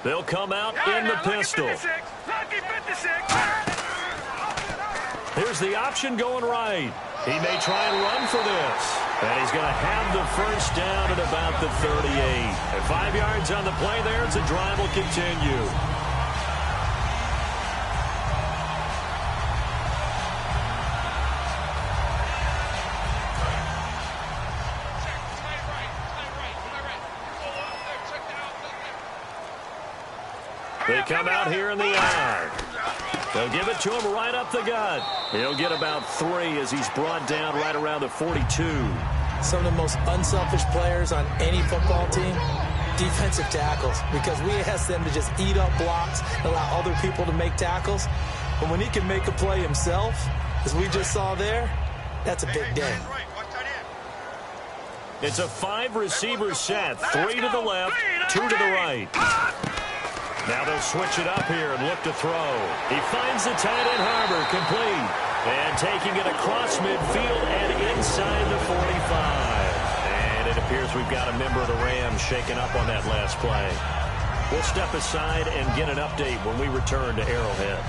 They'll come out in the pistol. Here's the option going right. He may try and run for this. And he's going to have the first down at about the 38. And 5 yards on the play there as the drive will continue. They come out here in the I. They'll give it to him right up the gut. He'll get about 3 as he's brought down right around the 42. Some of the most unselfish players on any football team, defensive tackles, because we ask them to just eat up blocks, allow other people to make tackles. But when he can make a play himself, as we just saw there, that's a big day. It's a 5-receiver set, 3 to the left, 2 to the right. Now they'll switch it up here and look to throw. He finds the tight end Harbor, complete. And taking it across midfield and inside the 45. And it appears we've got a member of the Rams shaken up on that last play. We'll step aside and get an update when we return to Arrowhead.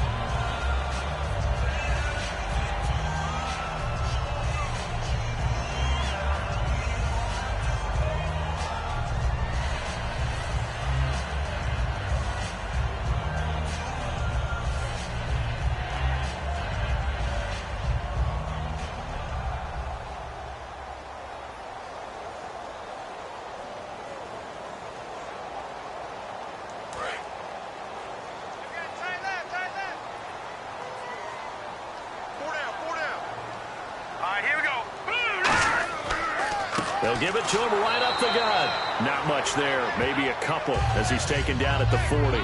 They'll give it to him right up the gut. Not much there. Maybe a couple as he's taken down at the 40.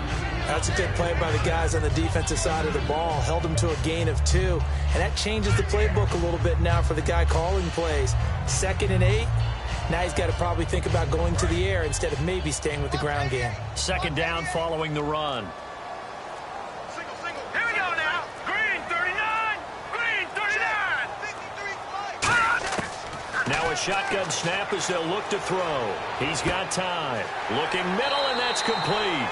That's a good play by the guys on the defensive side of the ball. Held him to a gain of 2. And that changes the playbook a little bit now for the guy calling plays. 2nd and 8. Now he's got to probably think about going to the air instead of maybe staying with the ground game. 2nd down following the run. Now a shotgun snap as they'll look to throw. He's got time. Looking middle, and that's complete.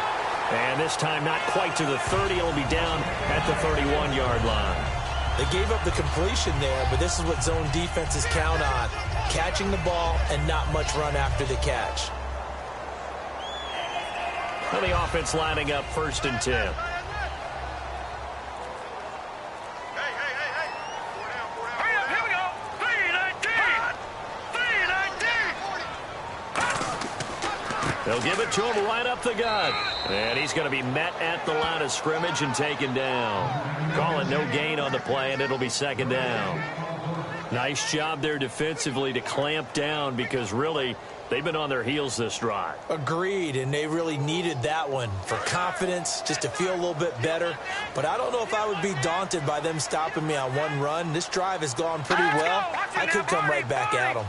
And this time not quite to the 30. It'll be down at the 31-yard line. They gave up the completion there, but this is what zone defenses count on. Catching the ball and not much run after the catch. Well, the offense lining up 1st and 10. They'll give it to him right up the gut. And he's going to be met at the line of scrimmage and taken down. Calling no gain on the play, and it'll be 2nd down. Nice job there defensively to clamp down because really they've been on their heels this drive. Agreed, and they really needed that one for confidence, just to feel a little bit better. But I don't know if I would be daunted by them stopping me on one run. This drive has gone pretty well. I could come right back at them.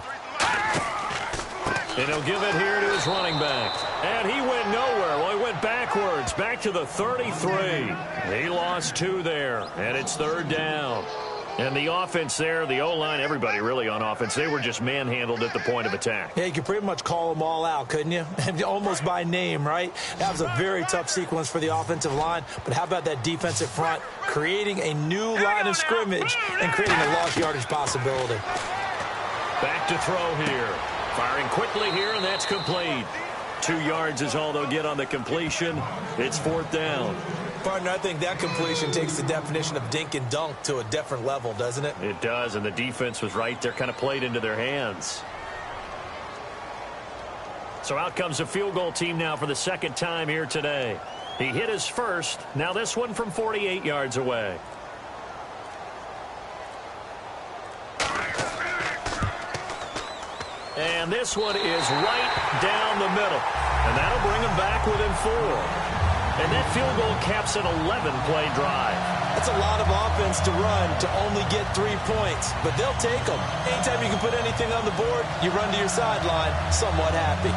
And he'll give it here to his running back. And he went nowhere. Well, he went backwards, back to the 33. He lost 2 there, and it's 3rd down. And the offense there, the O-line, everybody really on offense, they were just manhandled at the point of attack. Yeah, you could pretty much call them all out, couldn't you? Almost by name, right? That was a very tough sequence for the offensive line. But how about that defensive front creating a new line of scrimmage and creating a lost yardage possibility? Back to throw here. Firing quickly here, and that's complete. 2 yards is all they'll get on the completion. It's 4th down. Partner, I think that completion takes the definition of dink and dunk to a different level, doesn't it? It does, and the defense was right there, kind of played into their hands. So out comes a field goal team now for the 2nd time here today. He hit his first. Now this one from 48 yards away. And this one is right down the middle. And that'll bring them back within 4. And that field goal caps an 11-play drive. That's a lot of offense to run to only get 3 points. But they'll take them. Anytime you can put anything on the board, you run to your sideline somewhat happy.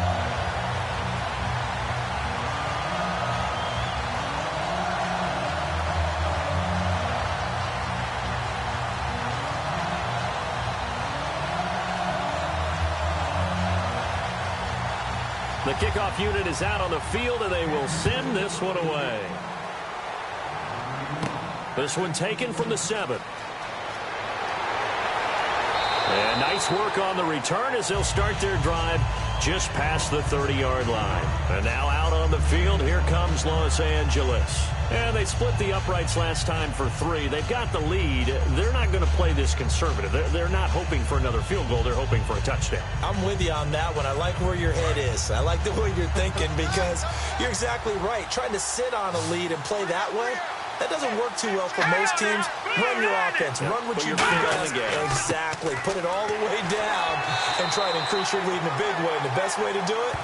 The kickoff unit is out on the field, and they will send this one away. This one taken from the 7. And nice work on the return as they'll start their drive just past the 30-yard line. And now out on the field, here comes Los Angeles. And they split the uprights last time for 3. They've got the lead. They're not going to play this conservative. They're not hoping for another field goal. They're hoping for a touchdown. I'm with you on that one. I like where your head is. I like the way you're thinking because you're exactly right. Trying to sit on a lead and play that way, that doesn't work too well for most teams. Run your offense. Run what you do best. Exactly. Put it all the way down and try to increase your lead in a big way. And the best way to do it,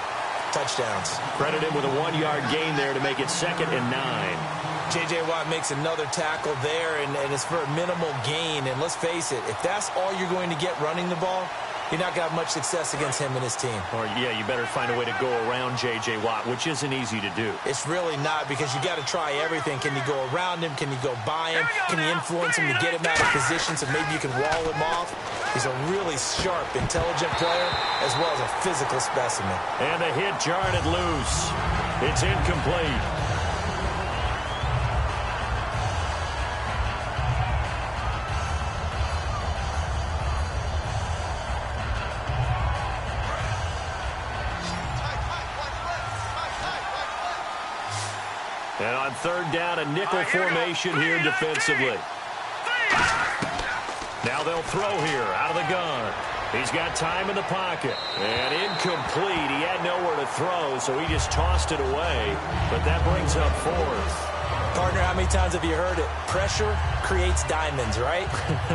touchdowns. Credit him with a 1-yard gain there to make it 2nd and 9. J.J. Watt makes another tackle there, and it's for a minimal gain. And let's face it, if that's all you're going to get running the ball, you're not going to have much success against him and his team. Or, yeah, you better find a way to go around J.J. Watt, which isn't easy to do. It's really not because you got to try everything. Can you go around him? Can you go by him? Can you influence him to get him out of position so maybe you can wall him off? He's a really sharp, intelligent player as well as a physical specimen. And the hit jarred it loose. It's incomplete. And on 3rd down, a nickel formation here defensively. Now they'll throw here out of the gun. He's got time in the pocket. And incomplete. He had nowhere to throw, so he just tossed it away. But that brings up 4th. Partner, how many times have you heard it? Pressure creates diamonds, right?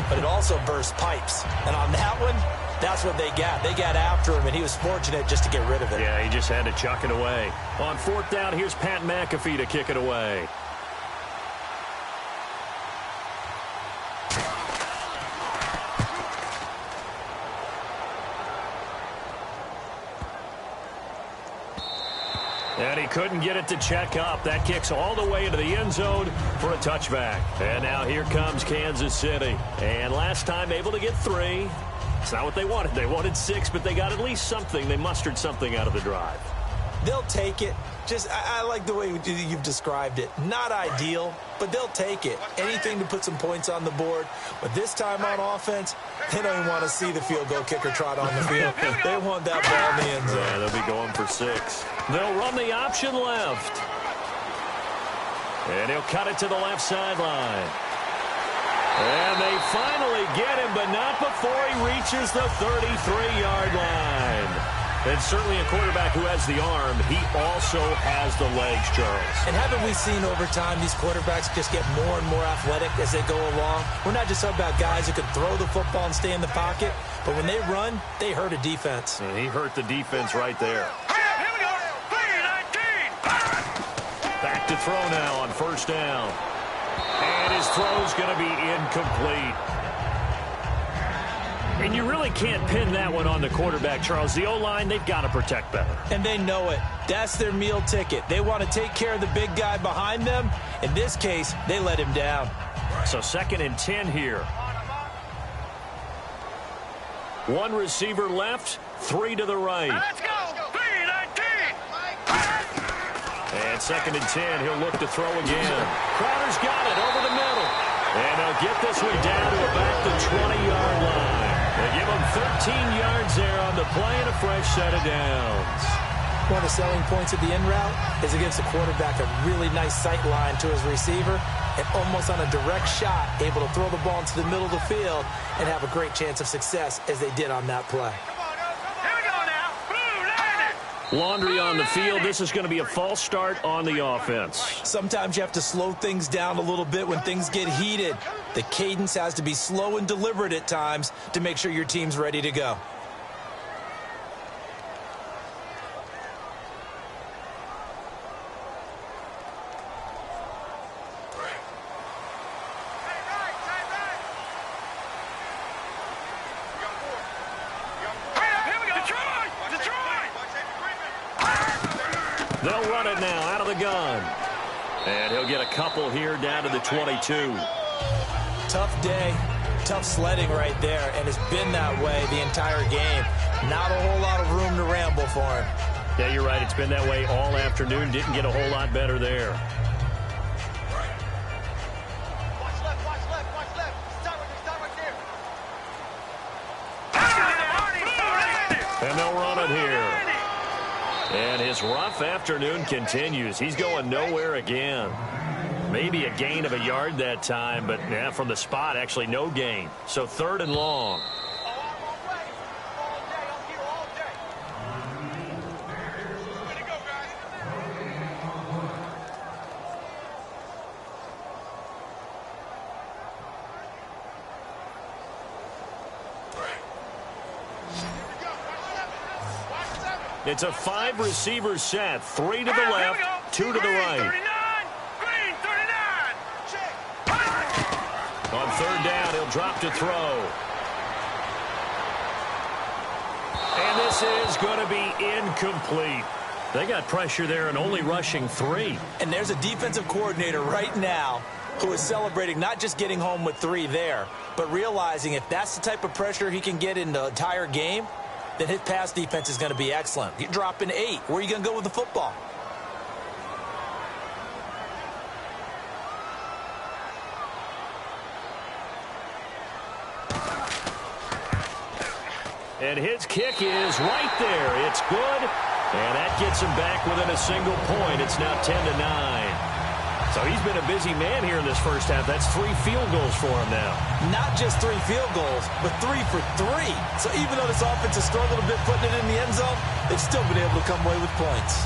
But it also bursts pipes. And on that one, that's what they got. They got after him, and he was fortunate just to get rid of it. Yeah, he just had to chuck it away. On 4th down, here's Pat McAfee to kick it away. And he couldn't get it to check up. That kicks all the way into the end zone for a touchback. And now here comes Kansas City. And last time able to get 3. It's not what they wanted. They wanted 6, but they got at least something. They mustered something out of the drive. They'll take it. I like the way you've described it. Not ideal, but they'll take it. Anything to put some points on the board. But this time on offense, they don't even want to see the field goal kicker trot on the field. They want that ball in the end zone. Yeah, they'll be going for 6. They'll run the option left. And he'll cut it to the left sideline. And they finally get him, but not before he reaches the 33-yard line. And certainly a quarterback who has the arm, he also has the legs, Charles. And haven't we seen over time these quarterbacks just get more and more athletic as they go along? We're not just talking about guys who can throw the football and stay in the pocket, but when they run, they hurt a defense. And he hurt the defense right there. Here we go. 3-19. Back to throw now on 1st down. And his throw's going to be incomplete. And you really can't pin that one on the quarterback, Charles. The O-line, they've got to protect better. And they know it. That's their meal ticket. They want to take care of the big guy behind them. In this case, they let him down. So 2nd and 10 here. 1 receiver left, 3 to the right. Let's go. 3-19. And 2nd and 10, he'll look to throw again. Crowder's got it over the middle. And they'll get this one down to about the 20-yard line. They give him 13 yards there on the play and a fresh set of downs. One of the selling points of the in route is it gives the quarterback a really nice sight line to his receiver and almost on a direct shot able to throw the ball into the middle of the field and have a great chance of success as they did on that play. Here we go now. Blue, Laundry on the field. This is going to be a false start on the offense. Sometimes you have to slow things down a little bit when things get heated. The cadence has to be slow and deliberate at times to make sure your team's ready to go. They'll run it now out of the gun. And he'll get a couple here down to the 22. Tough day, tough sledding right there, and it's been that way the entire game. Not a whole lot of room to ramble for him. Yeah, you're right. It's been that way all afternoon. Didn't get a whole lot better there. Watch left, watch left, watch left. Start right there. And they'll run it here. And his rough afternoon continues. He's going nowhere again. Maybe a gain of a yard that time, but yeah, from the spot, actually no gain. So 3rd and long. It's a 5-receiver set. 3 to the left, 2 to the right. On 3rd down, he'll drop to throw. And this is going to be incomplete. They got pressure there and only rushing 3. And there's a defensive coordinator right now who is celebrating not just getting home with 3 there, but realizing if that's the type of pressure he can get in the entire game, then his pass defense is going to be excellent. You're dropping 8. Where are you going to go with the football? And his kick is right there. It's good. And that gets him back within a single point. It's now 10-9. So he's been a busy man here in this first half. That's 3 field goals for him now. Not just 3 field goals, but 3 for 3. So even though this offense has struggled a bit putting it in the end zone, they've still been able to come away with points.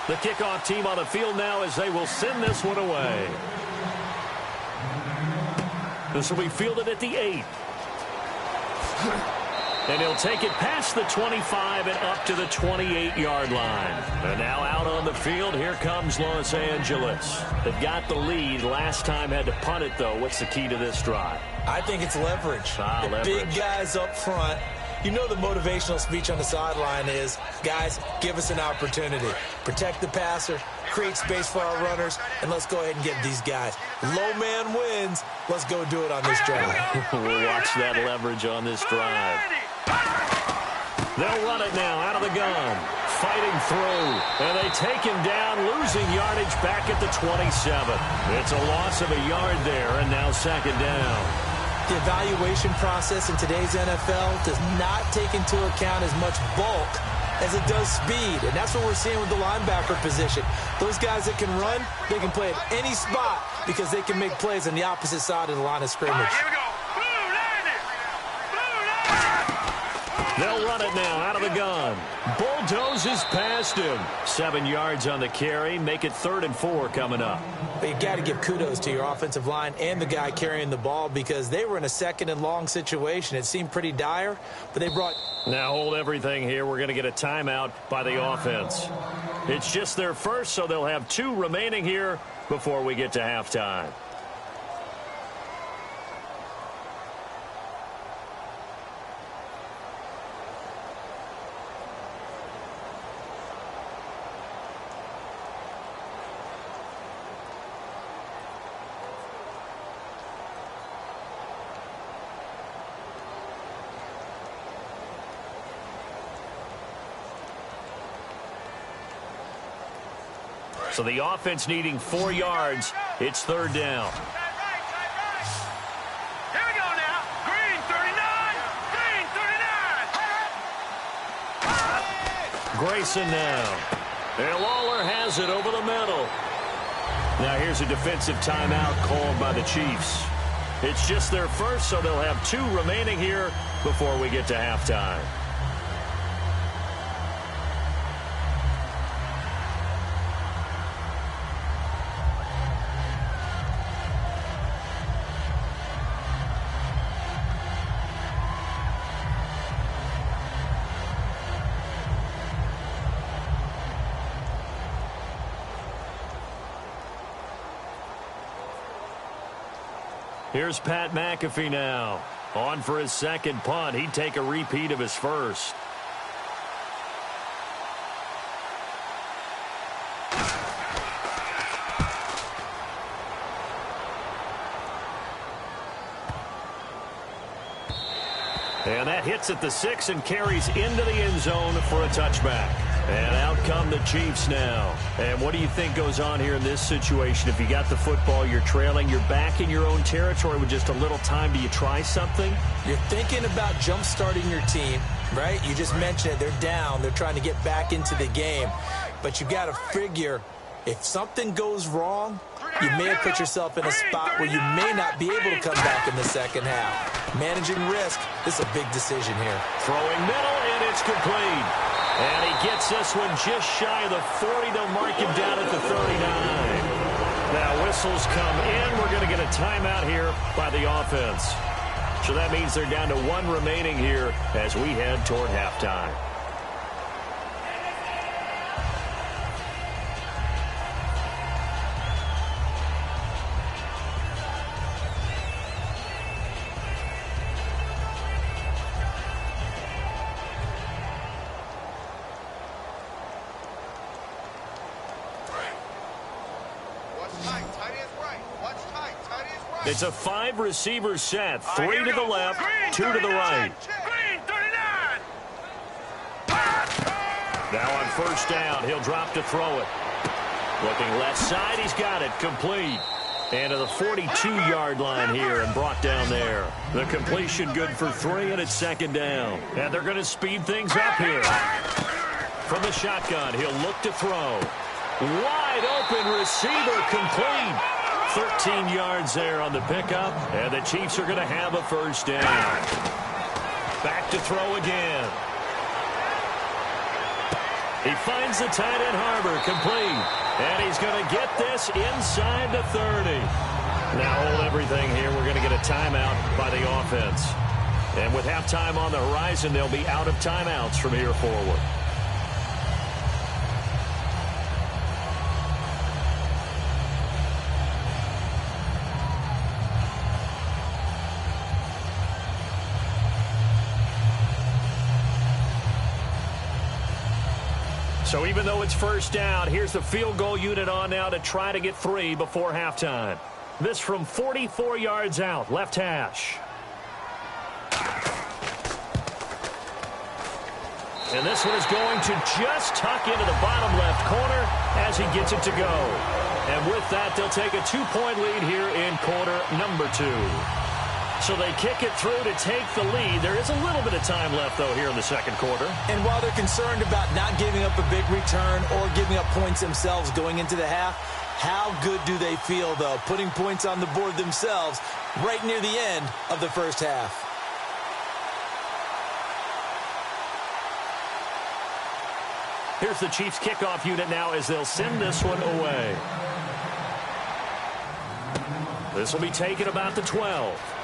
The kickoff team on the field now as they will send this one away. This will be fielded at the 8. And he'll take it past the 25 and up to the 28-yard line. And now out on the field, here comes Los Angeles. They've got the lead. Last time had to punt it, though. What's the key to this drive? I think it's leverage. Leverage. Big guys up front. You know the motivational speech on the sideline is, guys, give us an opportunity. Protect the passer, create space for our runners, and let's go ahead and get these guys. Low man wins. Let's go do it on this drive. We'll watch that leverage on this drive. They'll run it now out of the gun. Fighting through. And they take him down, losing yardage back at the 27. It's a loss of a yard there, and now 2nd down. The evaluation process in today's NFL does not take into account as much bulk as it does speed. And that's what we're seeing with the linebacker position. Those guys that can run, they can play at any spot because they can make plays on the opposite side of the line of scrimmage. Here we go. They'll run it now out of the gun. Bulldozes past him. 7 yards on the carry. Make it 3rd and 4 coming up. But you got to give kudos to your offensive line and the guy carrying the ball because they were in a 2nd and long situation. It seemed pretty dire, but they brought... Now hold everything here. We're going to get a timeout by the offense. It's just their first, so they'll have 2 remaining here before we get to halftime. So the offense needing 4 yards. It's 3rd down. Here we go now. Green 39. Green 39. Grayson now. And Lawler has it over the middle. Now here's a defensive timeout called by the Chiefs. It's just their first, so they'll have 2 remaining here before we get to halftime. Here's Pat McAfee now. On for his 2nd punt. He'd take a repeat of his first. And that hits at the 6 and carries into the end zone for a touchback. And out come the Chiefs now. And what do you think goes on here in this situation? If you got the football, you're trailing, you're back in your own territory with just a little time. Do you try something? You're thinking about jump-starting your team, right? You just mentioned it. They're down. They're trying to get back into the game. But you got to figure, if something goes wrong, you may have put yourself in a spot where you may not be able to come back in the second half. Managing risk, this is a big decision here. Throwing middle, and it's complete. And he gets this one just shy of the 40. They'll mark him down at the 39. Now whistles come in. We're going to get a timeout here by the offense. So that means they're down to 1 remaining here as we head toward halftime. It's a 5-receiver set. 3 to the left, 2 to the right. Now on first down, he'll drop to throw it. Looking left side, he's got it. Complete. And to the 42-yard line here and brought down there. The completion good for 3, and it's second down. And they're going to speed things up here. From the shotgun, he'll look to throw. Wide open receiver, complete. 13 yards there on the pickup, and the Chiefs are going to have a first down. Back to throw again. He finds the tight end Harbor, complete. And he's going to get this inside the 30. Now hold everything here. We're going to get a timeout by the offense. And with halftime on the horizon, they'll be out of timeouts from here forward. So even though it's first down, here's the field goal unit on now to try to get 3 before halftime. This from 44 yards out, left hash. And this one is going to just tuck into the bottom left corner as he gets it to go. And with that, they'll take a 2-point lead here in quarter number 2. So they kick it through to take the lead. There is a little bit of time left, though, here in the second quarter. And while they're concerned about not giving up a big return or giving up points themselves going into the half, how good do they feel, though, putting points on the board themselves right near the end of the first half? Here's the Chiefs kickoff unit now as they'll send this one away. This will be taken about the 12.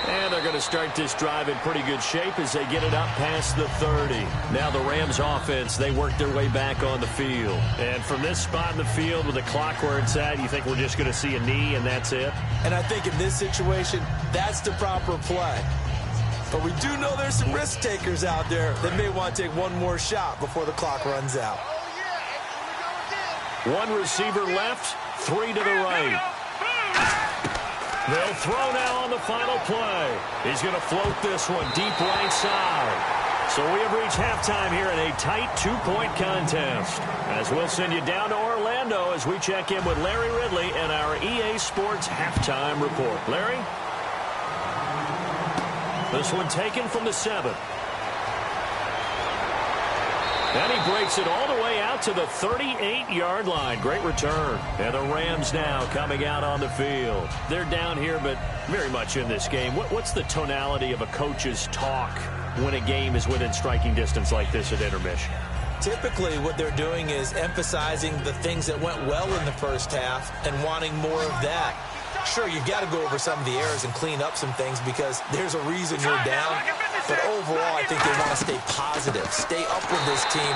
And they're going to start this drive in pretty good shape as they get it up past the 30. Now the Rams offense, they work their way back on the field. And from this spot in the field with the clock where it's at, you think we're just going to see a knee and that's it? And I think in this situation, that's the proper play. But we do know there's some risk takers out there that may want to take one more shot before the clock runs out. 1 receiver left, 3 to the right. They'll throw now on the final play. He's going to float this one deep right side. So we have reached halftime here in a tight 2-point contest. As we'll send you down to Orlando as we check in with Larry Ridley and our EA Sports halftime report. Larry? This one taken from the 7. And he breaks it all the way out to the 38-yard line. Great return. And the Rams now coming out on the field. They're down here, but very much in this game. What's the tonality of a coach's talk when a game is within striking distance like this at intermission? Typically, what they're doing is emphasizing the things that went well in the first half and wanting more of that. Sure, you've got to go over some of the errors and clean up some things because there's a reason you're down. But overall, I think they want to stay positive, stay up with this team.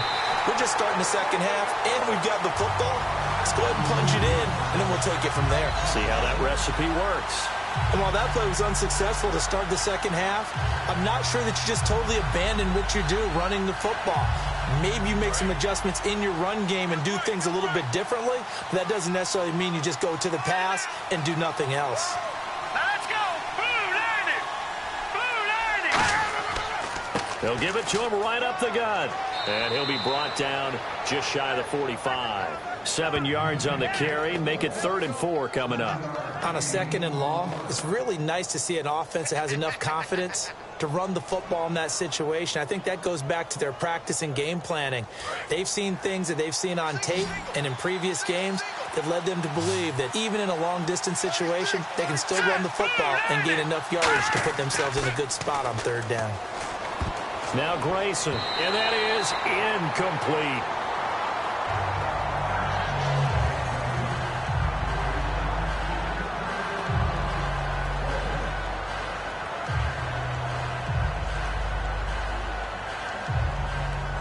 We're just starting the second half, and we've got the football. Let's go ahead and punch it in, and then we'll take it from there. See how that recipe works. And while that play was unsuccessful to start the second half, I'm not sure that you just totally abandon what you do running the football. Maybe you make some adjustments in your run game and do things a little bit differently, but that doesn't necessarily mean you just go to the pass and do nothing else. Let's go! Blue 90! Blue 90! They'll give it to him right up the gut. And he'll be brought down just shy of the 45. 7 yards on the carry. Make it 3rd and 4 coming up. On a 2nd and long, it's really nice to see an offense that has enough confidence to run the football in that situation. I think that goes back to their practice and game planning. They've seen things that they've seen on tape and in previous games that led them to believe that even in a long-distance situation, they can still run the football and gain enough yardage to put themselves in a good spot on 3rd down. Now Grayson, and that is incomplete.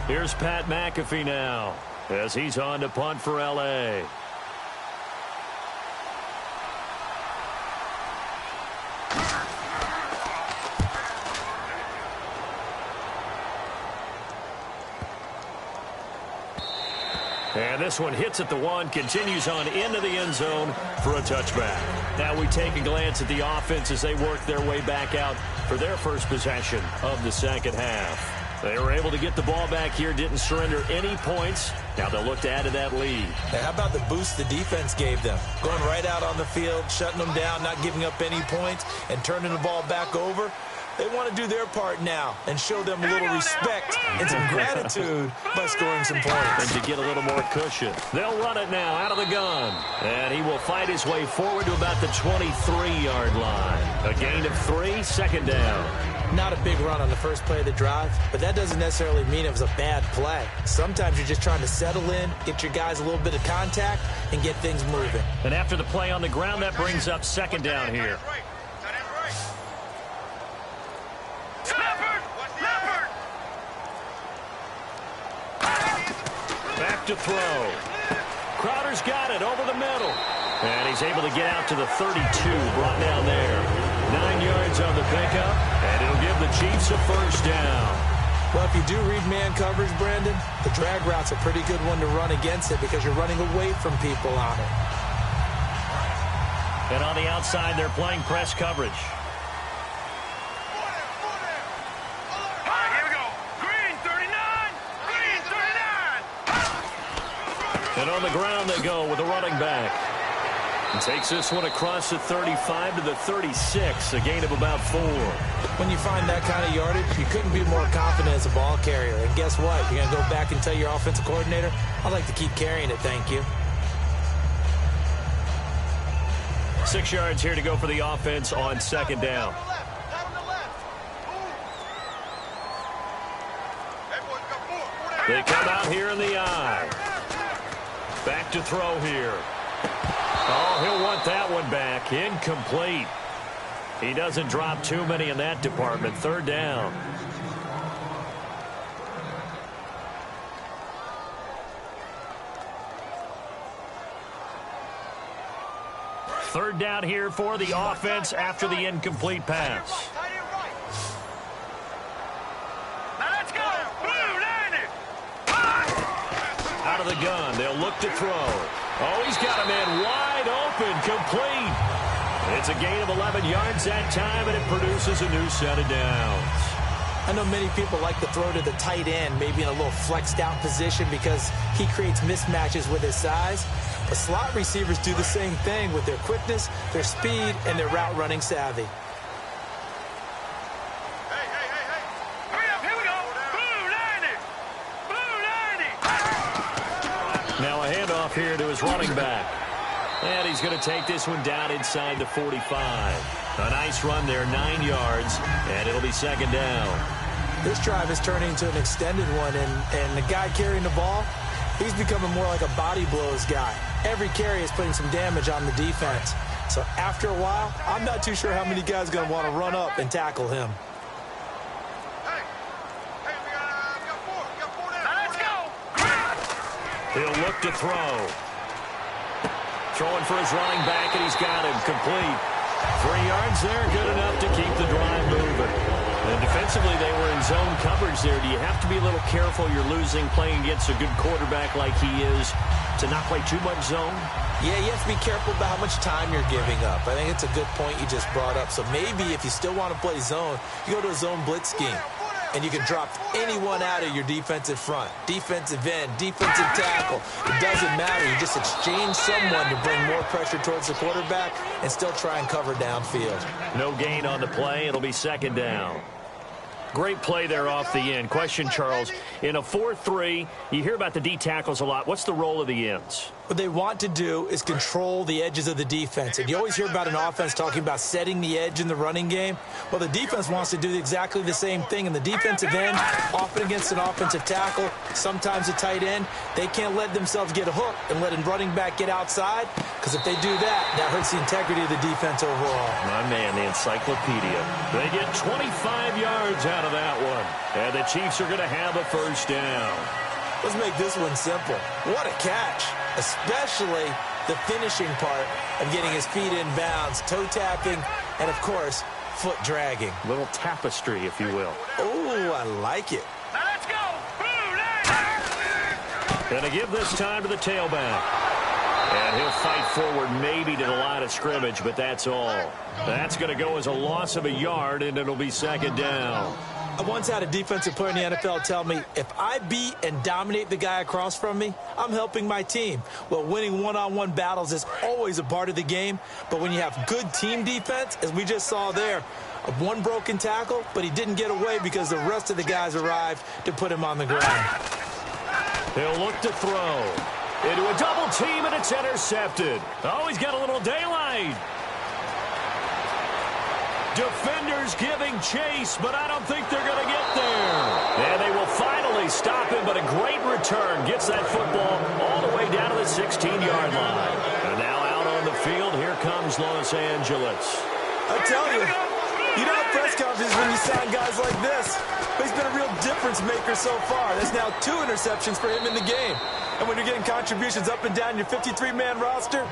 Here's Pat McAfee now as he's on to punt for L.A. And this one hits at the 1, continues on into the end zone for a touchback. Now we take a glance at the offense as they work their way back out for their first possession of the second half. They were able to get the ball back here, didn't surrender any points. Now they'll look to add to that lead. Hey, how about the boost the defense gave them? Going right out on the field, shutting them down, not giving up any points, and turning the ball back over. They want to do their part now and show them a little respect and some gratitude by scoring some points. And to get a little more cushion. They'll run it now out of the gun. And he will fight his way forward to about the 23-yard line. A gain of 3, 2nd down. Not a big run on the first play of the drive, but that doesn't necessarily mean it was a bad play. Sometimes you're just trying to settle in, get your guys a little bit of contact, and get things moving. And after the play on the ground, that brings up 2nd down here. Back to throw. Crowder's got it over the middle. And he's able to get out to the 32, brought down there. 9 yards on the pickup, and it'll give the Chiefs a first down. Well, if you do read man coverage, Brandon, the drag route's a pretty good one to run against it because you're running away from people on it. And on the outside, they're playing press coverage. And on the ground they go with a running back. And takes this one across the 35 to the 36, a gain of about 4. When you find that kind of yardage, you couldn't be more confident as a ball carrier. And guess what? You're going to go back and tell your offensive coordinator, I'd like to keep carrying it, thank you. 6 yards here to go for the offense on 2nd down. They come out here in the eye. Back to throw here. Oh, he'll want that one back. Incomplete. He doesn't drop too many in that department. 3rd down. Third down here for the offense after the incomplete pass. Out of the gun, they'll look to throw. Oh, he's got a man wide open, complete. It's a gain of 11 yards that time, and it produces a new set of downs. I know many people like to throw to the tight end, maybe in a little flexed out position because he creates mismatches with his size. But slot receivers do the same thing with their quickness, their speed, and their route running savvy. Now a handoff here to his running back. And he's going to take this one down inside the 45. A nice run there, 9 yards, and it'll be 2nd down. This drive is turning into an extended one, and the guy carrying the ball, he's becoming more like a body blows guy. Every carry is putting some damage on the defense. So after a while, I'm not too sure how many guys are going to want to run up and tackle him. He'll look to throw. Throwing for his running back, and he's got him complete. 3 yards there, good enough to keep the drive moving. And defensively, they were in zone coverage there. Do you have to be a little careful? You're losing playing against a good quarterback like he is to not play too much zone? Yeah, you have to be careful about how much time you're giving up. I think it's a good point you just brought up. So maybe if you still want to play zone, you go to a zone blitz scheme. and you can drop anyone out of your defensive front. Defensive end, defensive tackle. It doesn't matter. You just exchange someone to bring more pressure towards the quarterback and still try and cover downfield. No gain on the play. It'll be second down. Great play there off the end. Question, Charles, in a 4-3, you hear about the D tackles a lot. What's the role of the ends? What they want to do is control the edges of the defense. And you always hear about an offense talking about setting the edge in the running game. Well, the defense wants to do exactly the same thing. And the defensive end, often against an offensive tackle, sometimes a tight end, they can't let themselves get hooked and let a running back get outside. Because if they do that, that hurts the integrity of the defense overall. My man, the encyclopedia. They get 25 yards out of that one. And the Chiefs are going to have a first down. Let's make this one simple. What a catch, especially the finishing part of getting his feet in bounds, toe tapping, and, of course, foot dragging. Little tapestry, if you will. Oh, I like it. Now let's go. Going to give this time to the tailback. And he'll fight forward maybe to the line of scrimmage, but that's all. That's going to go as a loss of a yard, and it'll be second down. I once had a defensive player in the NFL tell me, if I beat and dominate the guy across from me, I'm helping my team. Well, winning one-on-one battles is always a part of the game, but when you have good team defense, as we just saw there, one broken tackle, but he didn't get away because the rest of the guys arrived to put him on the ground. He'll look to throw. Into a double team, and it's intercepted. Oh, he's got a little daylight. Defenders giving chase, but I don't think they're going to get there. And they will finally stop him, but a great return. Gets that football all the way down to the 16-yard line. And now out on the field, here comes Los Angeles. I tell you, you don't have press conferences when you sign guys like this. But he's been a real difference maker so far. There's now 2 interceptions for him in the game. And when you're getting contributions up and down your 53-man roster,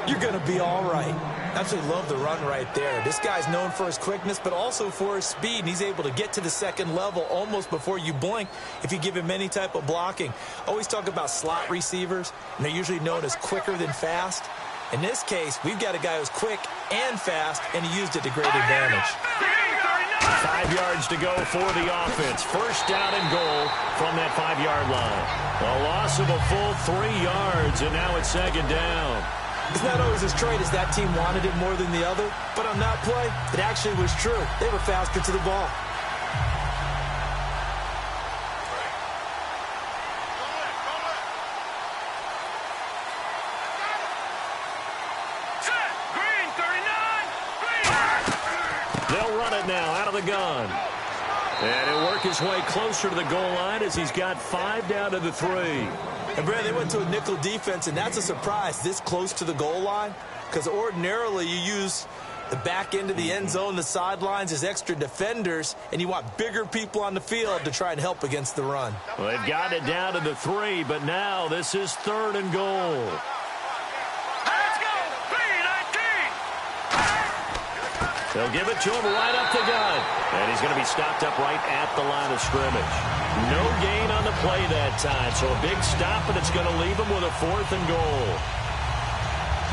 you're going to be all right. Absolutely love the run right there. This guy's known for his quickness, but also for his speed. And he's able to get to the second level almost before you blink if you give him any type of blocking. Always talk about slot receivers, and they're usually known as quicker than fast. In this case, we've got a guy who's quick and fast, and he used it to great advantage. 5 yards to go for the offense. First down and goal from that 5-yard line. A loss of a full 3 yards, and now it's second down. It's not always as straight as that team wanted it more than the other, but on that play, it actually was true. They were faster to the ball. Green, 39. They'll run it now out of the gun. And he'll work his way closer to the goal line as he's got 5 down to the 3. And, Brad, they went to a nickel defense, and that's a surprise this close to the goal line, because ordinarily you use the back end of the end zone, the sidelines as extra defenders, and you want bigger people on the field to try and help against the run. Well, they've got it down to the 3, but now this is 3rd and goal. Let's go. 3-19. They'll give it to him right up the gut. And he's going to be stopped up right at the line of scrimmage. No gain on the play that time, so a big stop, and it's going to leave him with a 4th and goal.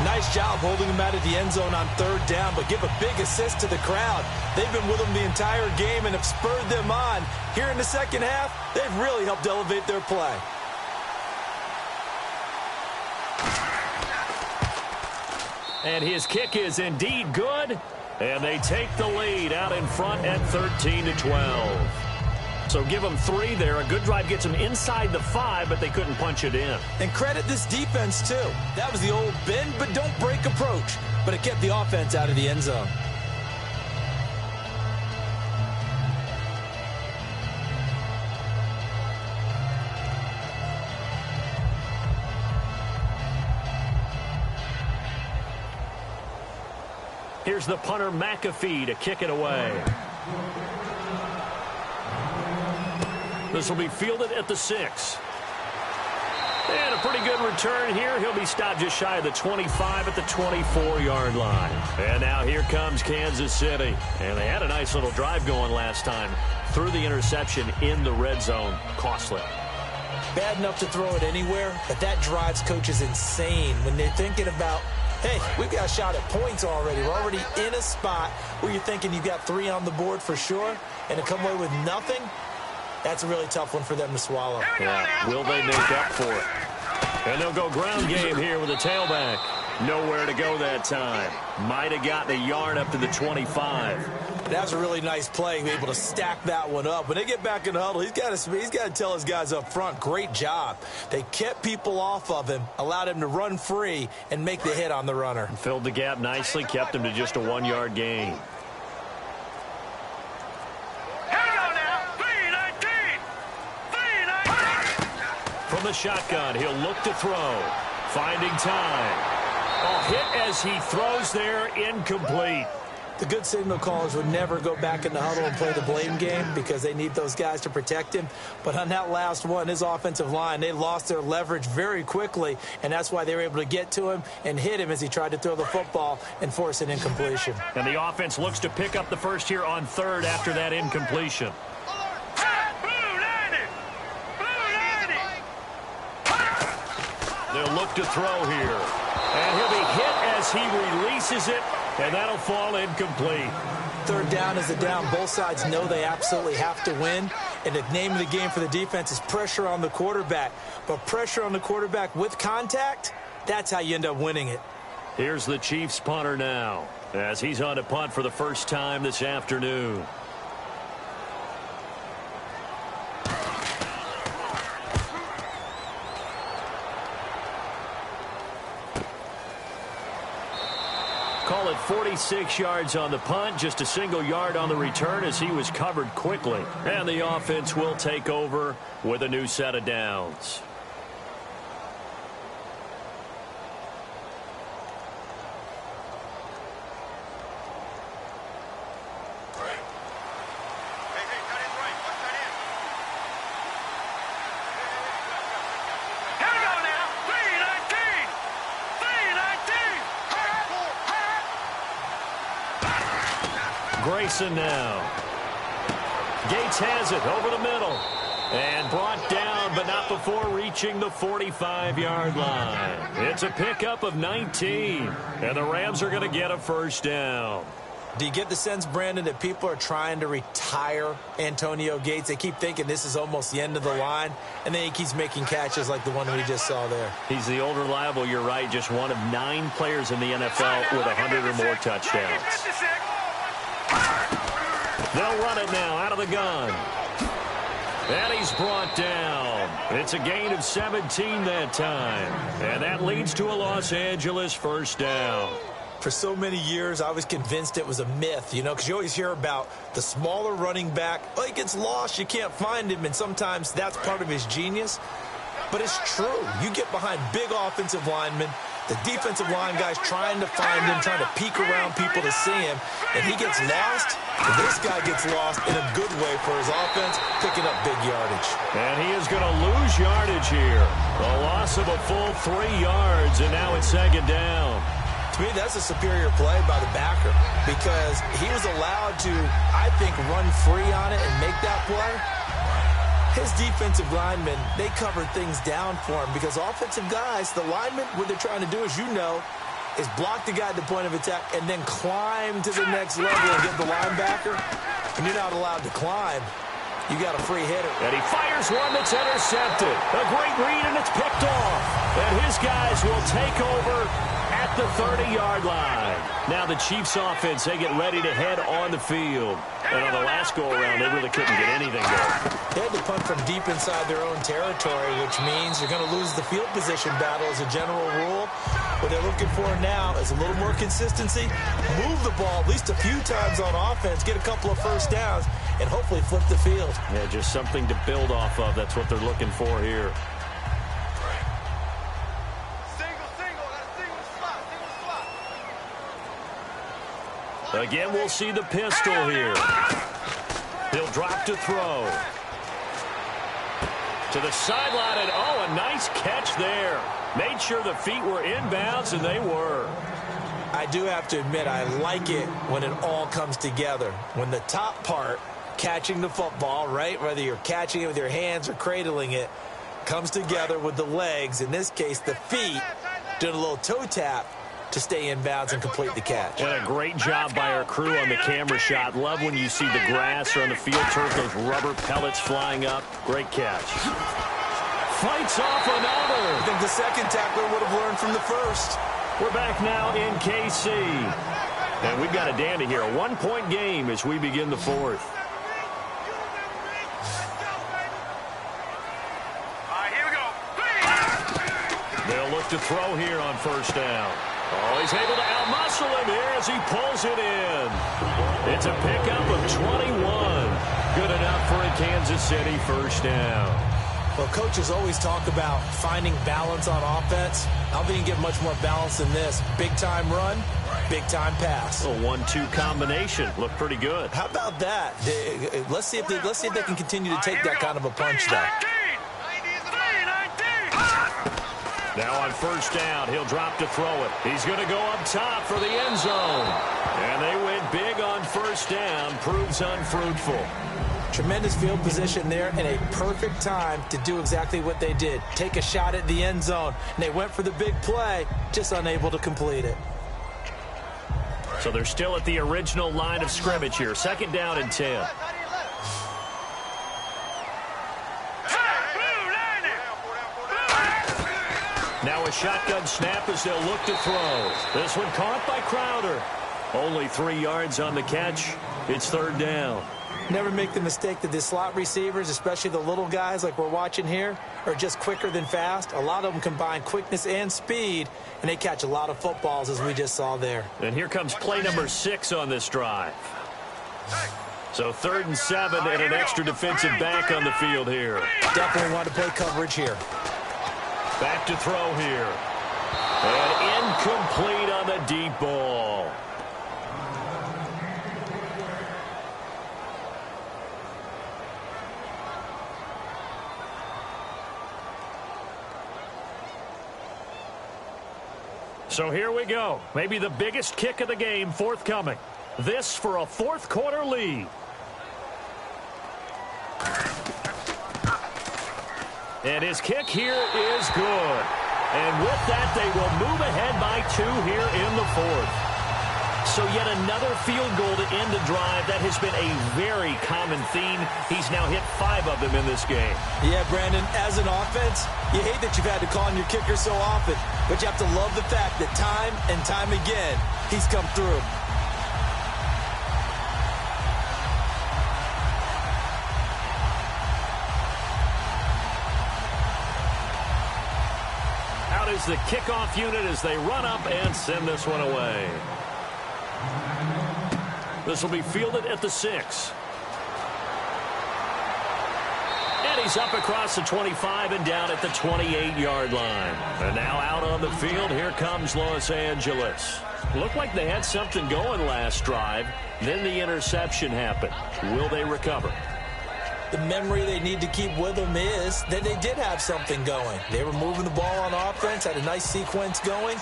Nice job holding him out of the end zone on 3rd down, but give a big assist to the crowd. They've been with him the entire game and have spurred them on. Here in the second half, they've really helped elevate their play. And his kick is indeed good. And they take the lead out in front at 13-12. So give them 3 there. A good drive gets them inside the 5, but they couldn't punch it in. And credit this defense, too. That was the old bend but don't break approach. But it kept the offense out of the end zone. Here's the punter, McAfee, to kick it away. This will be fielded at the 6. And a pretty good return here. He'll be stopped just shy of the 25 at the 24-yard line. And now here comes Kansas City. And they had a nice little drive going last time. Threw the interception in the red zone. Costly. Bad enough to throw it anywhere, but that drives coaches insane when they're thinking about, hey, we've got a shot at points already. We're already in a spot where you're thinking you've got 3 on the board for sure, and to come away with nothing, That's a really tough one for them to swallow. Yeah, will they make up for it? And they'll go ground game here with a tailback. Nowhere to go that time. Might have gotten a yard up to the 25. That's a really nice play, able to stack that one up. When they get back in the huddle, he's got to tell his guys up front, great job. They kept people off of him, allowed him to run free, and make the hit on the runner. Filled the gap nicely, kept him to just a 1-yard gain. From the shotgun, he'll look to throw. Finding time. A hit as he throws there, incomplete. The good signal callers would never go back in the huddle and play the blame game because they need those guys to protect him. But on that last one, his offensive line, they lost their leverage very quickly, and that's why they were able to get to him and hit him as he tried to throw the football and force an incompletion. And the offense looks to pick up the first here on third after that incompletion. They'll look to throw here. And he'll be hit as he releases it, and that'll fall incomplete. Third down is the down. Both sides know they absolutely have to win. And the name of the game for the defense is pressure on the quarterback. But pressure on the quarterback with contact, that's how you end up winning it. Here's the Chiefs punter now, as he's on to punt for the first time this afternoon. Call it 46 yards on the punt, just a single yard on the return as he was covered quickly. And the offense will take over with a new set of downs. Grayson now. Gates has it over the middle. And brought down, but not before reaching the 45-yard line. It's a pickup of 19. And the Rams are going to get a first down. Do you get the sense, Brandon, that people are trying to retire Antonio Gates? They keep thinking this is almost the end of the line, and then he keeps making catches like the one we just saw there. He's the old reliable, you're right, just one of 9 players in the NFL with 100 or more touchdowns. They'll run it now out of the gun. And he's brought down. It's a gain of 17 that time. And that leads to a Los Angeles first down. For so many years, I was convinced it was a myth, you know, because you always hear about the smaller running back. Oh, he gets lost, you can't find him, and sometimes that's part of his genius. But it's true. You get behind big offensive linemen, the defensive line guys trying to find him, trying to peek around people to see him, and he gets lost. And this guy gets lost in a good way for his offense, picking up big yardage. And he is going to lose yardage here. A loss of a full 3 yards, and now it's second down. To me, that's a superior play by the backer because he was allowed to, I think, run free on it and make that play. His defensive linemen, they covered things down for him because offensive guys, the linemen, what they're trying to do, as you know, is block the guy at the point of attack and then climb to the next level and get the linebacker. And you're not allowed to climb. You got a free hitter. And he fires one that's intercepted. A great read, and it's picked off. And his guys will take over at the 30-yard line. Now the Chiefs offense, they get ready to head on the field. And on the last go-around, they really couldn't get anything going. They had to punt from deep inside their own territory, which means you're going to lose the field position battle as a general rule. What they're looking for now is a little more consistency, move the ball at least a few times on offense, get a couple of first downs, and hopefully flip the field. Yeah, just something to build off of. That's what they're looking for here. Again, we'll see the pistol here. He'll drop to throw. To the sideline, and oh, a nice catch there. Made sure the feet were inbounds, and they were. I do have to admit, I like it when it all comes together. When the top part, catching the football, right, whether you're catching it with your hands or cradling it, comes together with the legs, in this case the feet, doing a little toe tap to stay in bounds and complete the catch. And a great job by our crew on the camera shot. Love when you see the grass or on the field turf, those rubber pellets flying up. Great catch. Fights off another. I think the second tackler would have learned from the first. We're back now in KC. And we've got a dandy here. A one-point game as we begin the fourth. They'll look to throw here on first down. Oh, he's able to out-muscle him here as he pulls it in. It's a pickup of 21. Good enough for a Kansas City first down. Well, coaches always talk about finding balance on offense. I don't think you get much more balance than this. Big-time run, big-time pass. A 1-2 combination. Looked pretty good. How about that? Let's see if they can continue to take that kind of a punch, though. Now on first down, he'll drop to throw it. He's going to go up top for the end zone. And they went big on first down. Proves unfruitful. Tremendous field position there and a perfect time to do exactly what they did. Take a shot at the end zone. And they went for the big play, just unable to complete it. So they're still at the original line of scrimmage here. Second down and 10. Now a shotgun snap as they'll look to throw. This one caught by Crowder. Only 3 yards on the catch. It's third down. Never make the mistake that the slot receivers, especially the little guys like we're watching here, are just quicker than fast. A lot of them combine quickness and speed, and they catch a lot of footballs, as we just saw there. And here comes play number 6 on this drive. So 3rd and 7 and an extra defensive back on the field here. Definitely want to play coverage here. Back to throw here. And incomplete on the deep ball. So here we go. Maybe the biggest kick of the game forthcoming. This for a fourth quarter lead. And his kick here is good. And with that, they will move ahead by 2 here in the fourth. So yet another field goal to end the drive. That has been a very common theme. He's now hit 5 of them in this game. Yeah, Brandon, as an offense, you hate that you've had to call on your kicker so often. But you have to love the fact that time and time again, he's come through. Is the kickoff unit as they run up and send this one away. This will be fielded at the 6. And he's up across the 25 and down at the 28-yard line. And now out on the field, here comes Los Angeles. Looked like they had something going last drive. Then the interception happened. Will they recover? The memory they need to keep with them is that they did have something going. They were moving the ball on offense, had a nice sequence going.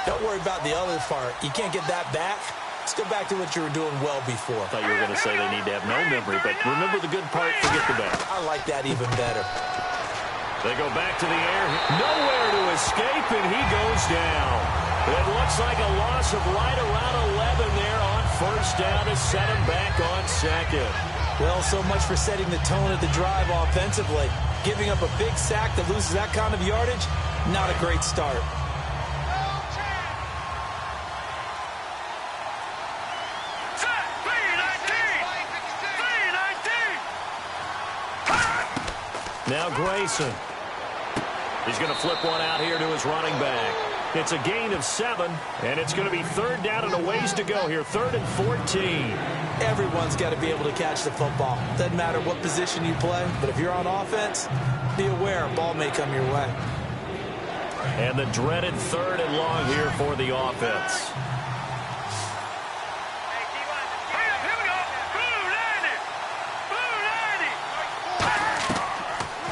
Don't worry about the other part. You can't get that back. Let's go back to what you were doing well before. I thought you were going to say they need to have no memory, but remember the good part, forget the bad. I like that even better. They go back to the air. Nowhere to escape, and he goes down. It looks like a loss of right around 11 there on first down to set him back on second. Well, so much for setting the tone of the drive offensively. Giving up a big sack that loses that kind of yardage, not a great start. Now Grayson. He's going to flip one out here to his running back. It's a gain of 7, and it's going to be third down and a ways to go here. 3rd and 14. Everyone's got to be able to catch the football. Doesn't matter what position you play, but if you're on offense, be aware a ball may come your way. And the dreaded 3rd and long here for the offense.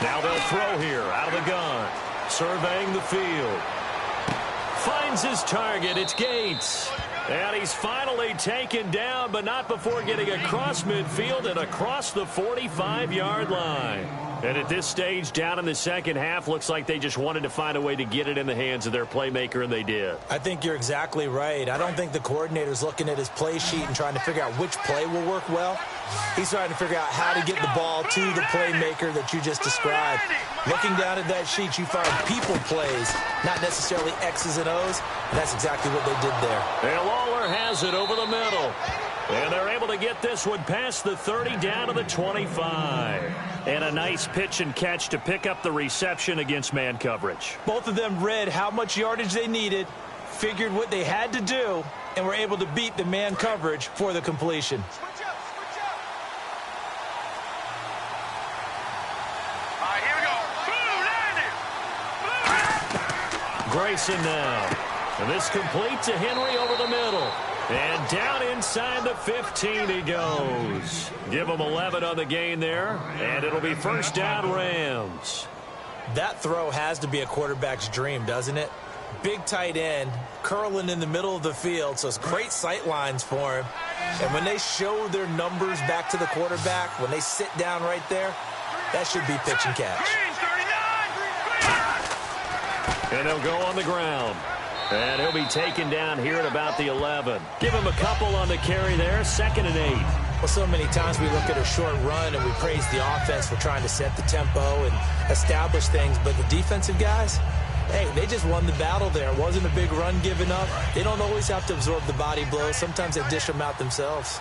Now they'll throw here out of the gun. Surveying the field. Finds his target. It's Gates. And he's finally taken down, but not before getting across midfield and across the 45-yard line. And at this stage, down in the second half, looks like they just wanted to find a way to get it in the hands of their playmaker, and they did. I think you're exactly right. I don't think the coordinator's looking at his play sheet and trying to figure out which play will work well. He's trying to figure out how to get the ball to the playmaker that you just described. Looking down at that sheet, you find people plays, not necessarily X's and O's, and that's exactly what they did there. And Lawler has it over the middle. And they're able to get this one past the 30 down to the 25. And a nice pitch and catch to pick up the reception against man coverage. Both of them read how much yardage they needed, figured what they had to do, and were able to beat the man coverage for the completion. Grayson now. And this complete to Henry over the middle. And down inside the 15 he goes. Give him 11 on the gain there. And it'll be first down Rams. That throw has to be a quarterback's dream, doesn't it? Big tight end, curling in the middle of the field, so it's great sight lines for him. And when they show their numbers back to the quarterback, when they sit down right there, that should be pitch and catch. And he'll go on the ground. And he'll be taken down here at about the 11. Give him a couple on the carry there, 2nd and 8. Well, so many times we look at a short run and we praise the offense for trying to set the tempo and establish things. But the defensive guys, hey, they just won the battle there. It wasn't a big run given up. They don't always have to absorb the body blows. Sometimes they dish them out themselves.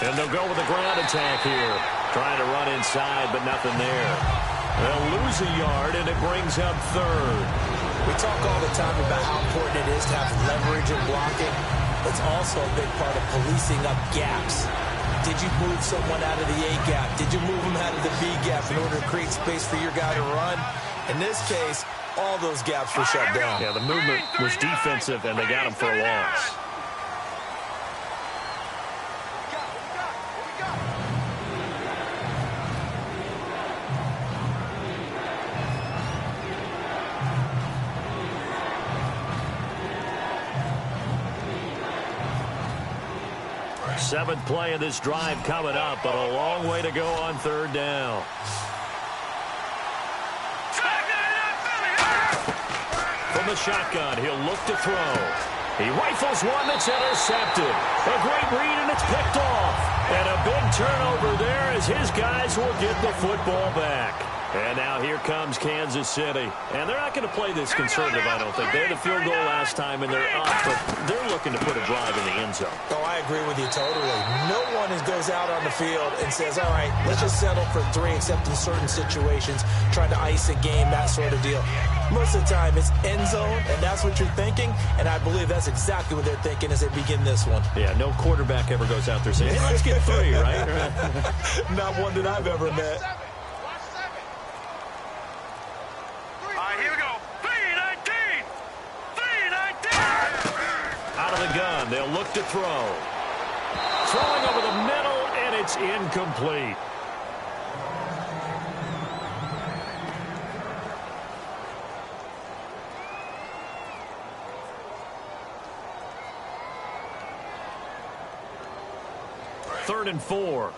And they'll go with a ground attack here. Trying to run inside, but nothing there. They'll lose a yard, and it brings up 3rd. We talk all the time about how important it is to have leverage in blocking. It's also a big part of policing up gaps. Did you move someone out of the A gap? Did you move them out of the B gap in order to create space for your guy to run? In this case, all those gaps were shut down. Yeah, the movement was defensive, and they got him for a loss. Seventh play of this drive coming up, but a long way to go on 3rd down. From the shotgun, he'll look to throw. He rifles one that's intercepted. A great read, and it's picked off. And a big turnover there as his guys will get the football back. And now here comes Kansas City. And they're not going to play this conservative, I don't think. They had a field goal last time, and they're up, but they're looking to put a drive in the end zone. Oh, I agree with you totally. No one goes out on the field and says, all right, let's just settle for 3, except in certain situations, trying to ice a game, that sort of deal. Most of the time, it's end zone, and that's what you're thinking, and I believe that's exactly what they're thinking as they begin this one. Yeah, no quarterback ever goes out there saying, hey, let's get 3, right? Not one that I've ever met. Out of the gun, they'll look to throw. Throwing over the middle, and it's incomplete. Third and 4.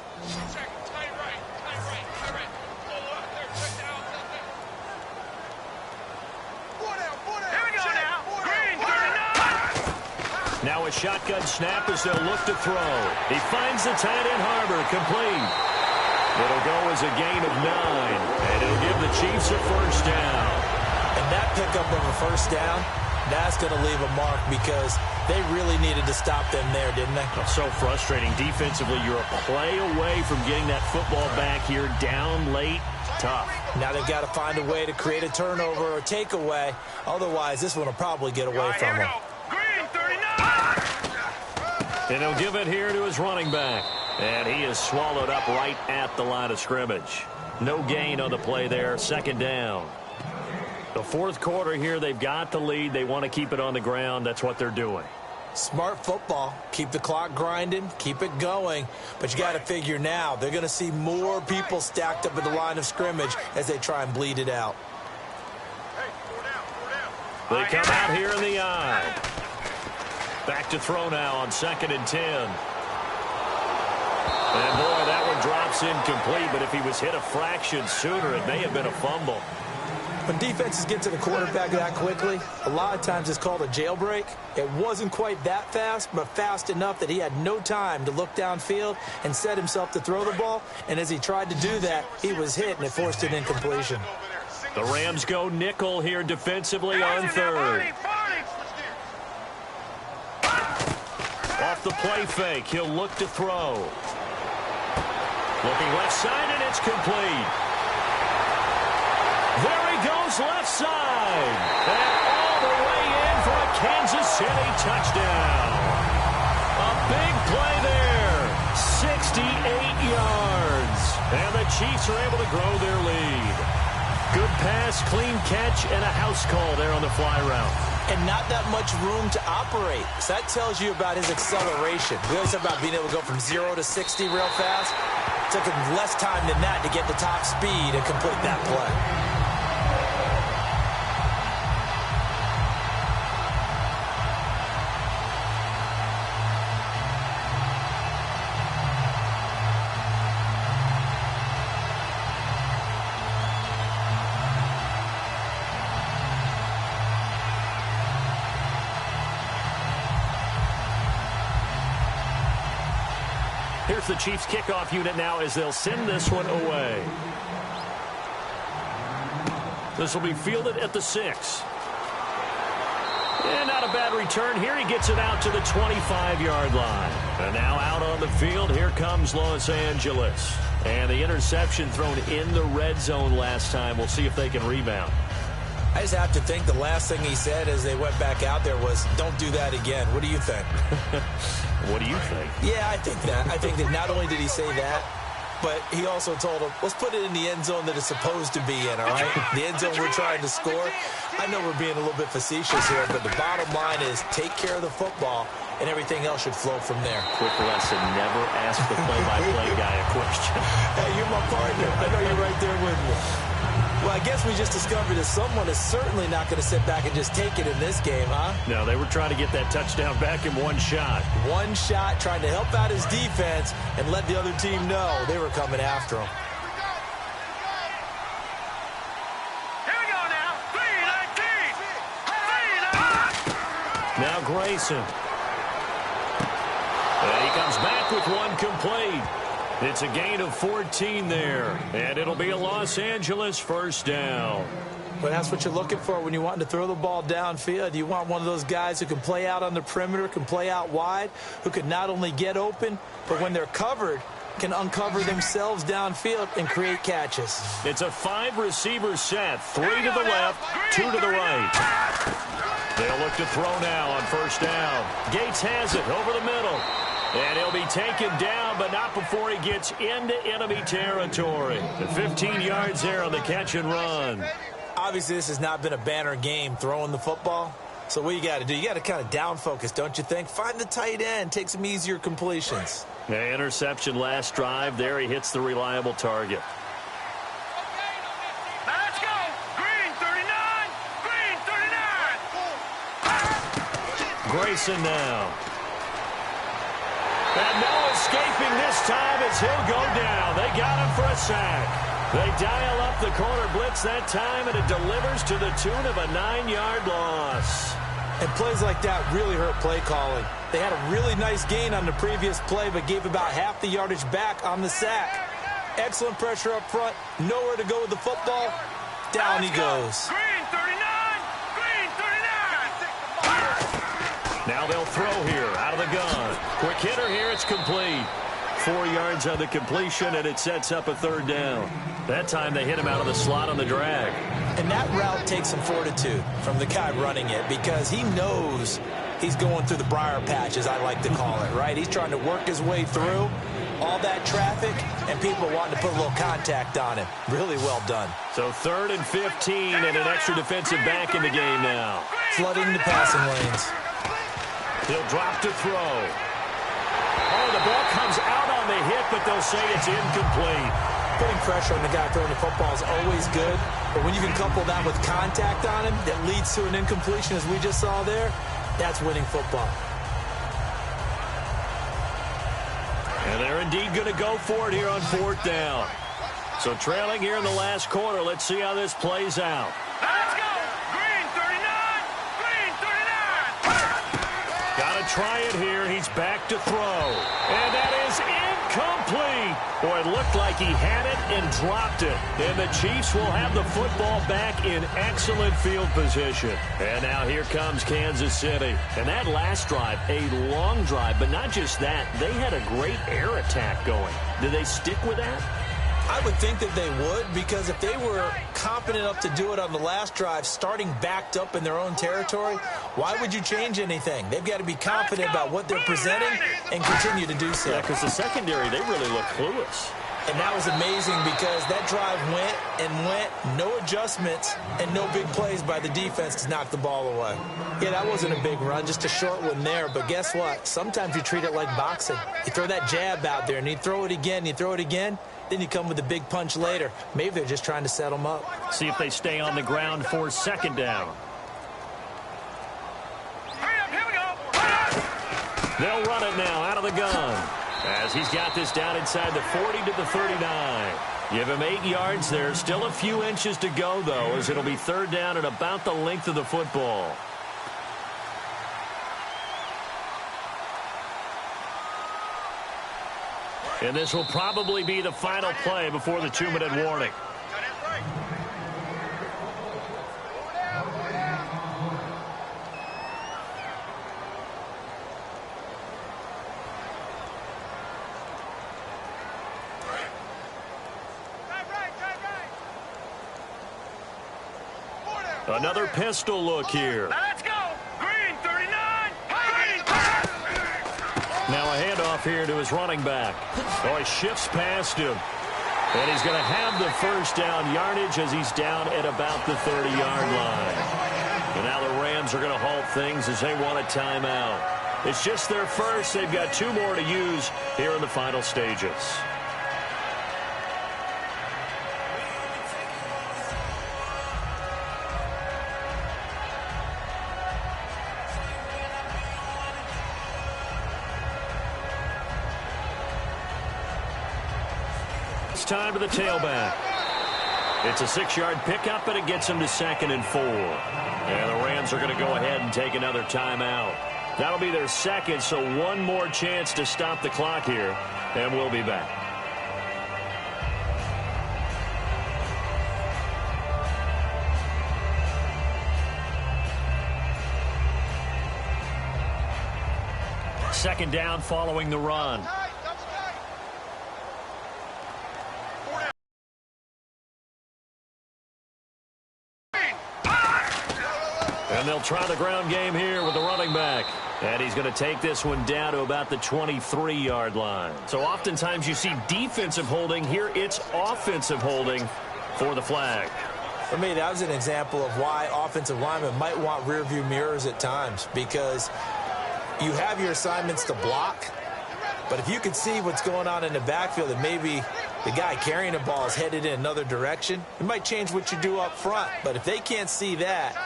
Now a shotgun snap as they'll look to throw. He finds the tight end Harbor, complete. It'll go as a gain of 9, and it'll give the Chiefs a first down. And that pickup of a first down, that's going to leave a mark because they really needed to stop them there, didn't they? So frustrating. Defensively, you're a play away from getting that football back here down late. Tough. Now they've got to find a way to create a turnover or takeaway. Otherwise, this one will probably get away from them. And he'll give it here to his running back. And he is swallowed up right at the line of scrimmage. No gain on the play there. 2nd down. The 4th quarter here, they've got the lead. They want to keep it on the ground. That's what they're doing. Smart football. Keep the clock grinding. Keep it going. But you got to figure now, they're going to see more people stacked up at the line of scrimmage as they try and bleed it out. They come out here in the eye. Back to throw now on 2nd and 10. And boy, that one drops incomplete, but if he was hit a fraction sooner, it may have been a fumble. When defenses get to the quarterback that quickly, a lot of times it's called a jailbreak. It wasn't quite that fast, but fast enough that he had no time to look downfield and set himself to throw the ball. And as he tried to do that, he was hit, and it forced an incompletion. The Rams go nickel here defensively on 3rd. Off the play fake, he'll look to throw. Looking left side, and it's complete. There he goes left side. And all the way in for a Kansas City touchdown. A big play there. 68 yards. And the Chiefs are able to grow their lead. Good pass, clean catch, and a house call there on the fly route. And not that much room to operate. So that tells you about his acceleration. We always talk about being able to go from 0 to 60 real fast. It took him less time than that to get the top speed and complete that play. Here's the Chiefs kickoff unit now as they'll send this one away. This will be fielded at the 6. And not a bad return here. He gets it out to the 25-yard line. And now out on the field, here comes Los Angeles. And the interception thrown in the red zone last time. We'll see if they can rebound. I just have to think the last thing he said as they went back out there was, don't do that again. What do you think? What do you think? Yeah, I think that. I think that not only did he say that, but he also told him, let's put it in the end zone that it's supposed to be in, all right? The end zone we're trying to score. I know we're being a little bit facetious here, but the bottom line is take care of the football, and everything else should flow from there. Quick lesson, never ask the play-by-play guy a question. Hey, you're my partner. I know you're right there with me. Well, I guess we just discovered that someone is certainly not going to sit back and just take it in this game, huh? No, they were trying to get that touchdown back in one shot. One shot, trying to help out his defense and let the other team know they were coming after him. Here we go now. 3-19. Now Grayson. And he comes back with one complete. It's a gain of 14 there, and it'll be a Los Angeles first down. But that's what you're looking for when you want to throw the ball downfield. You want one of those guys who can play out on the perimeter, can play out wide, who can not only get open, but when they're covered, can uncover themselves downfield and create catches. It's a 5-receiver set, 3 to the left, 2 to the right. They'll look to throw now on first down. Gates has it over the middle. And he'll be taken down, but not before he gets into enemy territory. 15 yards there on the catch and run. Obviously, this has not been a banner game throwing the football. So what you got to do, you got to kind of down focus, don't you think? Find the tight end, take some easier completions. The interception last drive. There he hits the reliable target. Now let's go. Green 39. Green 39. Grayson now. And no escaping this time as he'll go down. They got him for a sack. They dial up the corner blitz that time, and it delivers to the tune of a 9-yard loss. And plays like that really hurt play calling. They had a really nice gain on the previous play, but gave about half the yardage back on the sack. Excellent pressure up front. Nowhere to go with the football. Down he goes. Green 39. Green 39. Now they'll throw here out of the gun. Quick hitter here. It's complete. 4 yards on the completion, and it sets up a third down. That time they hit him out of the slot on the drag. And that route takes some fortitude from the guy running it because he knows he's going through the briar patch, as I like to call it, right? He's trying to work his way through all that traffic and people wanting to put a little contact on him. Really well done. So 3rd and 15 and an extra defensive back in the game now. Flooding the passing lanes. He'll drop to throw. Oh, the ball comes out on the hit, but they'll say it's incomplete. putting pressure on the guy throwing the football is always good, but when you can couple that with contact on him that leads to an incompletion, as we just saw there, that's winning football. And they're indeed going to go for it here on 4th down. So trailing here in the last quarter. Let's see how this plays out. Let's go. Green 39. Green 39. Got to try it here. He's back to throw. And that is incomplete. Boy, it looked like he had it and dropped it. And the Chiefs will have the football back in excellent field position. And now here comes Kansas City. And that last drive, a long drive, but not just that. They had a great air attack going. Did they stick with that? I would think that they would, because if they were confident enough to do it on the last drive, starting backed up in their own territory, why would you change anything? They've got to be confident about what they're presenting and continue to do so. Yeah, because the secondary, they really look clueless. And that was amazing because that drive went and went, no adjustments, and no big plays by the defense to knock the ball away. Yeah, that wasn't a big run, just a short one there. But guess what? Sometimes you treat it like boxing. You throw that jab out there, and you throw it again, then you come with a big punch later. Maybe they're just trying to set them up. See if they stay on the ground for 2nd down. Here we go. They'll run it now out of the gun, as he's got this down inside the 40 to the 39. Give him 8 yards there. Still a few inches to go, though, as it'll be 3rd down and about the length of the football. And this will probably be the final play before the 2-minute warning. Another pistol look here. Let's go. Green 39. Green. Now a handoff here to his running back. Oh, he shifts past him. And he's going to have the 1st down yardage as he's down at about the 30-yard line. And now the Rams are going to halt things as they want a timeout. It's just their first. They've got 2 more to use here in the final stages. Time to the tailback. It's a 6-yard pickup, and it gets him to 2nd and 4. And the Rams are going to go ahead and take another timeout. That'll be their 2nd, so 1 more chance to stop the clock here, and we'll be back. Second down following the run. And they'll try the ground game here with the running back. And he's going to take this one down to about the 23-yard line. So oftentimes you see defensive holding. Here it's offensive holding for the flag. For me, that was an example of why offensive linemen might want rearview mirrors at times, because you have your assignments to block, but if you can see what's going on in the backfield and maybe the guy carrying the ball is headed in another direction, it might change what you do up front. But if they can't see that,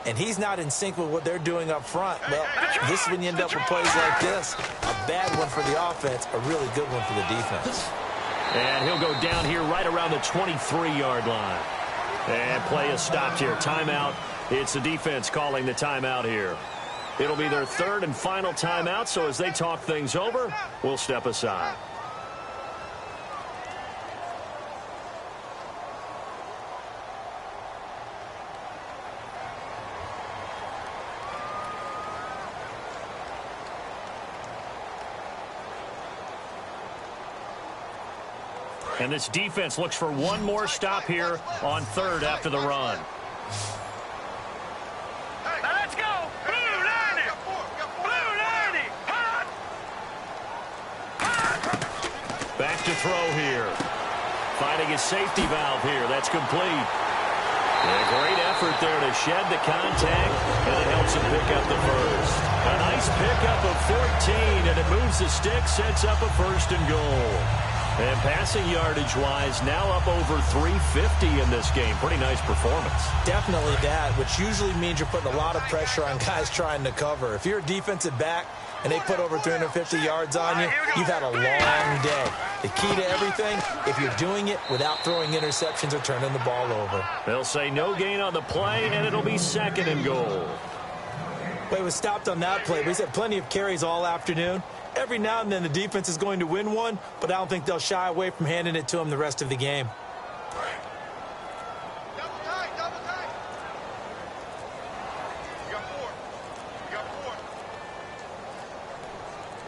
and he's not in sync with what they're doing up front, well, this is when you end up with plays like this. A bad one for the offense, a really good one for the defense. And he'll go down here right around the 23-yard line. And play is stopped here. Timeout. It's the defense calling the timeout here. It'll be their 3rd and final timeout, so as they talk things over, we'll step aside. And this defense looks for 1 more stop here on 3rd after the run. Let's go. Blue 90. Blue 90. Hot. Back to throw here. Finding his safety valve here. That's complete. And a great effort there to shed the contact, and it helps him pick up the 1st. A nice pickup of 14, and it moves the stick, sets up a 1st and goal. And passing yardage-wise, now up over 350 in this game. Pretty nice performance. Definitely that, which usually means you're putting a lot of pressure on guys trying to cover. If you're a defensive back and they put over 350 yards on you, you've had a long day. The key to everything, if you're doing it without throwing interceptions or turning the ball over. They'll say no gain on the play, and it'll be 2nd and goal. Well, he was stopped on that play, but he's had plenty of carries all afternoon. Every now and then the defense is going to win one, but I don't think they'll shy away from handing it to him the rest of the game. Double tight, double tight. You got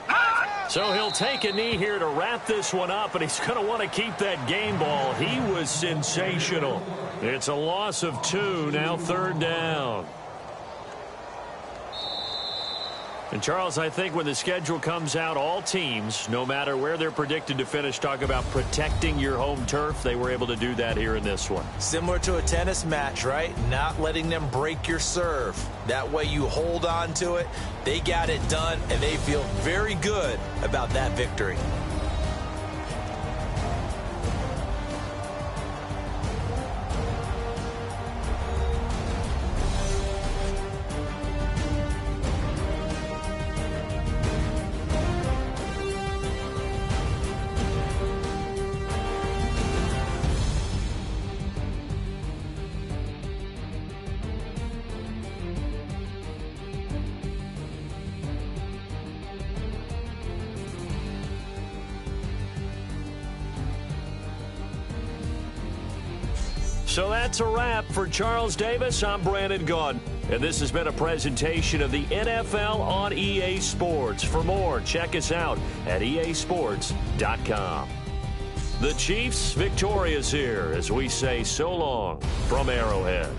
4. So he'll take a knee here to wrap this one up, and he's going to want to keep that game ball. He was sensational. It's a loss of 2, now 3rd down. And, Charles, I think when the schedule comes out, all teams, no matter where they're predicted to finish, talk about protecting your home turf. They were able to do that here in this one. Similar to a tennis match, right? Not letting them break your serve. That way you hold on to it. They got it done, and they feel very good about that victory. So that's a wrap for Charles Davis. I'm Brandon Gaudin, and this has been a presentation of the NFL on EA Sports. For more, check us out at easports.com. The Chiefs victorious here as we say so long from Arrowhead.